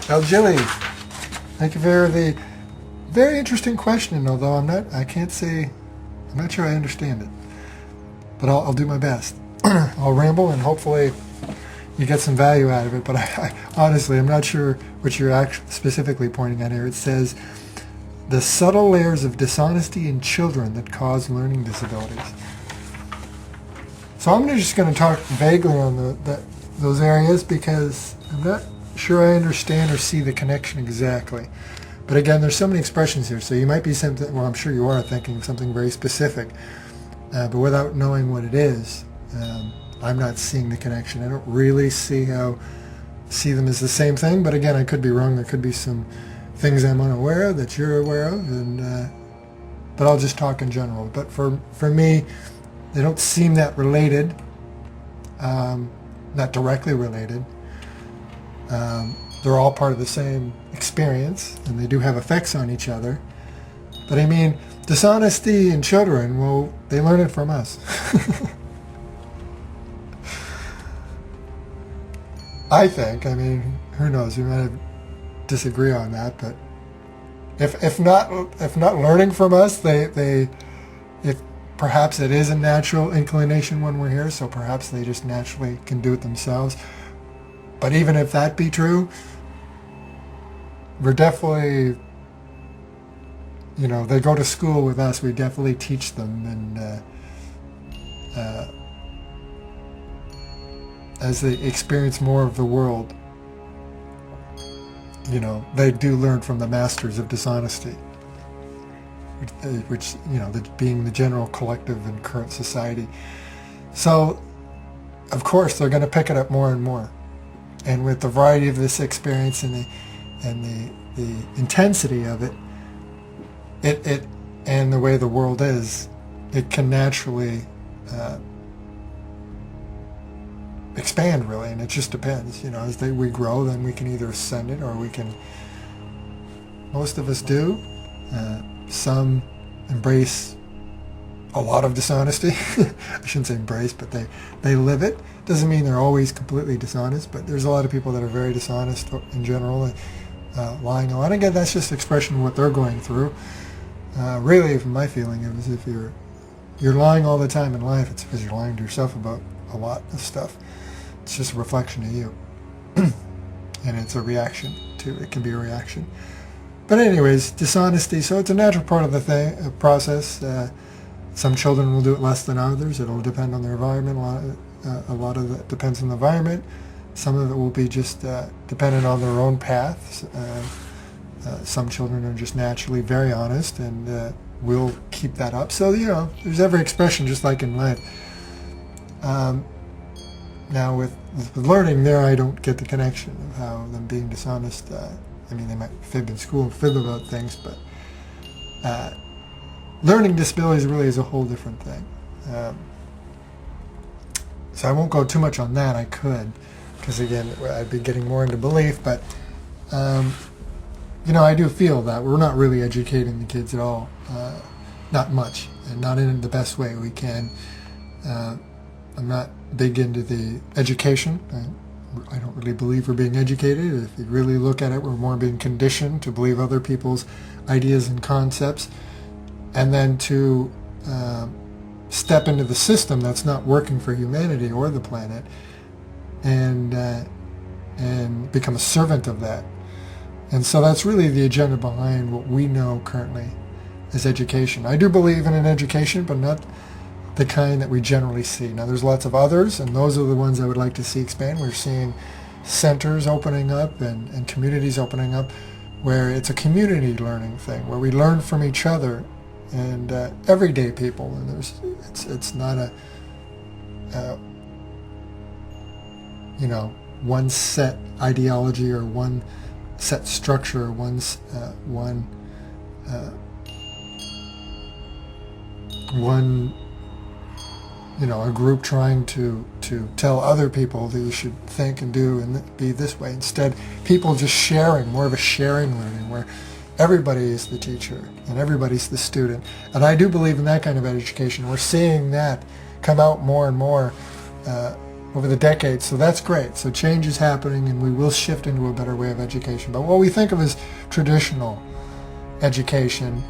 Well, Jilly, thank you for the very interesting question. Although I can't say, I'm not sure I understand it, but I'll do my best. I'll ramble and hopefully you get some value out of it. But honestly, I'm not sure what you're actually specifically pointing at here. It says the subtle layers of dishonesty in children that cause learning disabilities. So I'm just going to talk vaguely on those areas because I'm not sure I understand or see the connection exactly. But again, there's so many expressions here, so you might be something, well, I'm sure you are thinking of something very specific, but without knowing what it is, I'm not seeing the connection. I don't really see them as the same thing, but again, I could be wrong. There could be some things I'm unaware of that you're aware of, but I'll just talk in general. But for me, they don't seem that related, not directly related. They're all part of the same experience, and they do have effects on each other. But I mean, dishonesty in children, well, they learn it from us. I think. I mean, who knows? We might disagree on that, but if not learning from us, if perhaps it is a natural inclination when we're here, so perhaps they just naturally can do it themselves. But even if that be true, we're definitely, they go to school with us, we definitely teach them, and as they experience more of the world, they do learn from the masters of dishonesty, which being the general collective in current society. So, of course, they're going to pick it up more and more. And with the variety of this experience and the intensity of it, and the way the world is, it can naturally expand, really, and it just depends. As we grow, then we can either ascend it, or we can. Most of us do. Some embrace a lot of dishonesty. I shouldn't say embrace, but they live it. Doesn't mean they're always completely dishonest, but there's a lot of people that are very dishonest in general, lying a lot. Again, that's just expression of what they're going through. Really, from my feeling, it was if you're lying all the time in life, it's because you're lying to yourself about a lot of stuff. It's just a reflection of you, and it's a reaction to. It can be a reaction. But anyways, dishonesty. So it's a natural part of the process. Some children will do it less than others. It'll depend on their environment. A lot of it depends on the environment. Some of it will be just dependent on their own paths. Some children are just naturally very honest, and will keep that up. So, there's every expression, just like in life. Now, with learning there, I don't get the connection of how them being dishonest. They might fib in school and fib about things, but learning disabilities really is a whole different thing. So I won't go too much on that. I could, because again, I'd be getting more into belief, but I do feel that we're not really educating the kids at all, not much, and not in the best way we can. I'm not big into the education. I don't really believe we're being educated. If you really look at it, we're more being conditioned to believe other people's ideas and concepts, and then to step into the system that's not working for humanity or the planet, and become a servant of that. And so that's really the agenda behind what we know currently as education. I do believe in an education, but not the kind that we generally see. Now, there's lots of others, and those are the ones I would like to see expand. We're seeing centers opening up and communities opening up where it's a community learning thing, where we learn from each other and everyday people. And it's not a one set ideology or one set structure, one a group trying to tell other people that you should think and do and be this way. Instead, people just sharing, more of a sharing learning, where everybody is the teacher and everybody's the student. And I do believe in that kind of education. We're seeing that come out more and more over the decades. So that's great. So change is happening, and we will shift into a better way of education. But what we think of as traditional education,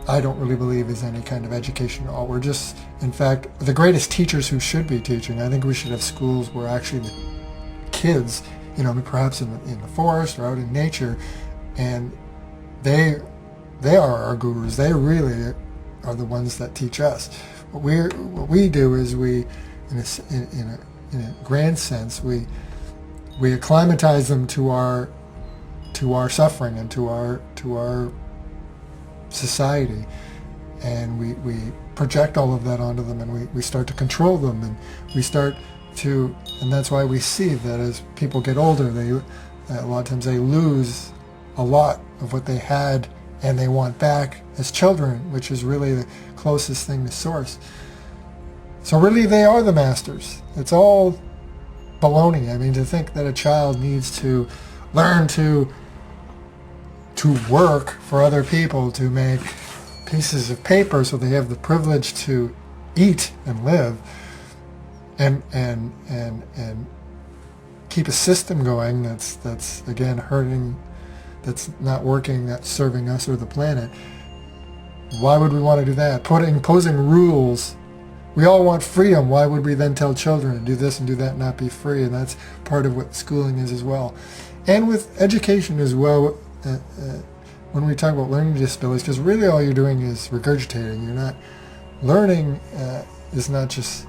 I don't really believe is any kind of education at all. We're just, in fact, the greatest teachers who should be teaching. I think we should have schools where actually the kids, perhaps in the forest or out in nature, and they are our gurus. They really are the ones that teach us. What we do is we, in a grand sense, we acclimatize them to our suffering and to our society, and we project all of that onto them, and we start to control them, and and that's why we see that as people get older, a lot of times they lose a lot of what they had and they want back as children, which is really the closest thing to source. So really they are the masters. It's all baloney. I mean, to think that a child needs to learn to work for other people, to make pieces of paper so they have the privilege to eat and live, and keep a system going that's again hurting, that's not working, that's serving us or the planet. Why would we want to do that? Imposing rules. We all want freedom. Why would we then tell children to do this and do that and not be free? And that's part of what schooling is as well. And with education as well, when we talk about learning disabilities, because really all you're doing is regurgitating. You're not learning, is not just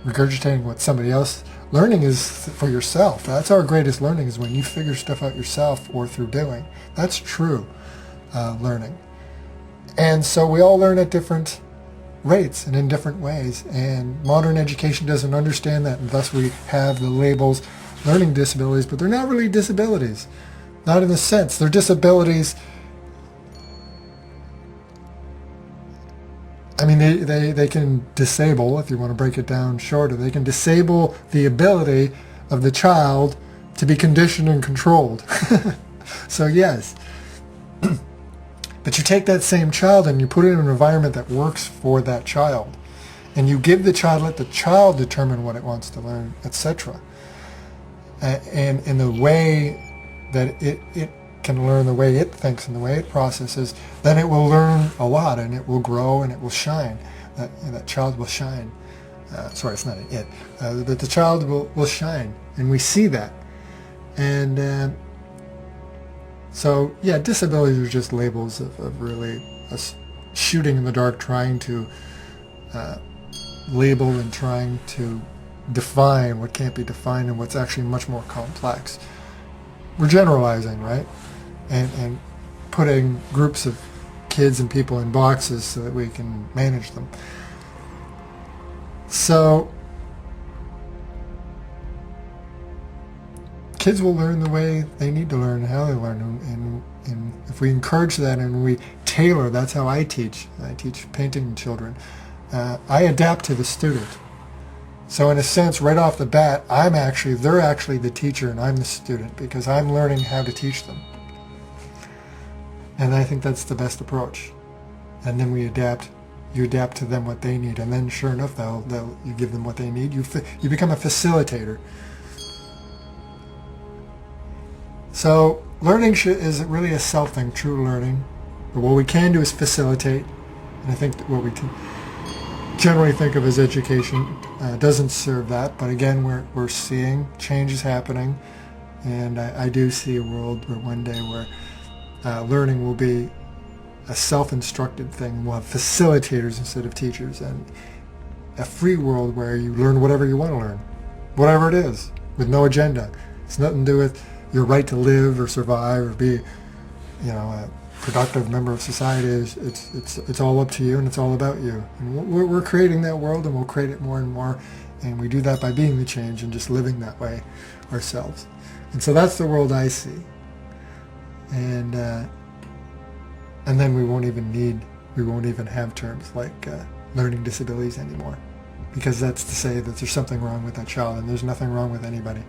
regurgitating what somebody else. Learning is for yourself. That's our greatest learning, is when you figure stuff out yourself or through doing. That's true learning. And so we all learn at different rates and in different ways. And modern education doesn't understand that, and thus we have the labels learning disabilities, but they're not really disabilities. Not in the sense. They're disabilities. I mean, they can disable, if you want to break it down shorter, they can disable the ability of the child to be conditioned and controlled. So yes. But you take that same child and you put it in an environment that works for that child. And you give the child, let the child determine what it wants to learn, etc. And in the way that it can learn, the way it thinks and the way it processes, then it will learn a lot, and it will grow, and it will shine. That child will shine. Sorry, it's not an it. But the child will shine, and we see that. And so, yeah, disabilities are just labels of really us shooting in the dark, trying to label and trying to define what can't be defined and what's actually much more complex. We're generalizing, right? And putting groups of kids and people in boxes so that we can manage them. So kids will learn the way they need to learn and how they learn, and if we encourage that and we tailor, that's how I teach. I teach painting children. I adapt to the student. So in a sense, right off the bat, they're actually the teacher and I'm the student, because I'm learning how to teach them. And I think that's the best approach. And then we adapt. You adapt to them what they need, and then sure enough, you give them what they need. You become a facilitator. So learning is really a self thing, true learning. But what we can do is facilitate. And I think that what we generally think of as education doesn't serve that. But again, we're seeing change is happening, and I do see a world where one day where learning will be a self-instructed thing. We'll have facilitators instead of teachers, and a free world where you learn whatever you want to learn, whatever it is, with no agenda. It's nothing to do with your right to live or survive or be, a productive member of society. It's all up to you, and it's all about you. And we're creating that world, and we'll create it more and more, and we do that by being the change and just living that way ourselves. And so that's the world I see. And then we won't even have terms like learning disabilities anymore, because that's to say that there's something wrong with that child, and there's nothing wrong with anybody.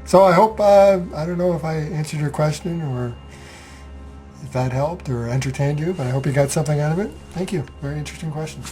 So I hope, I don't know if I answered your question or if that helped or entertained you, but I hope you got something out of it. Thank you. Very interesting question.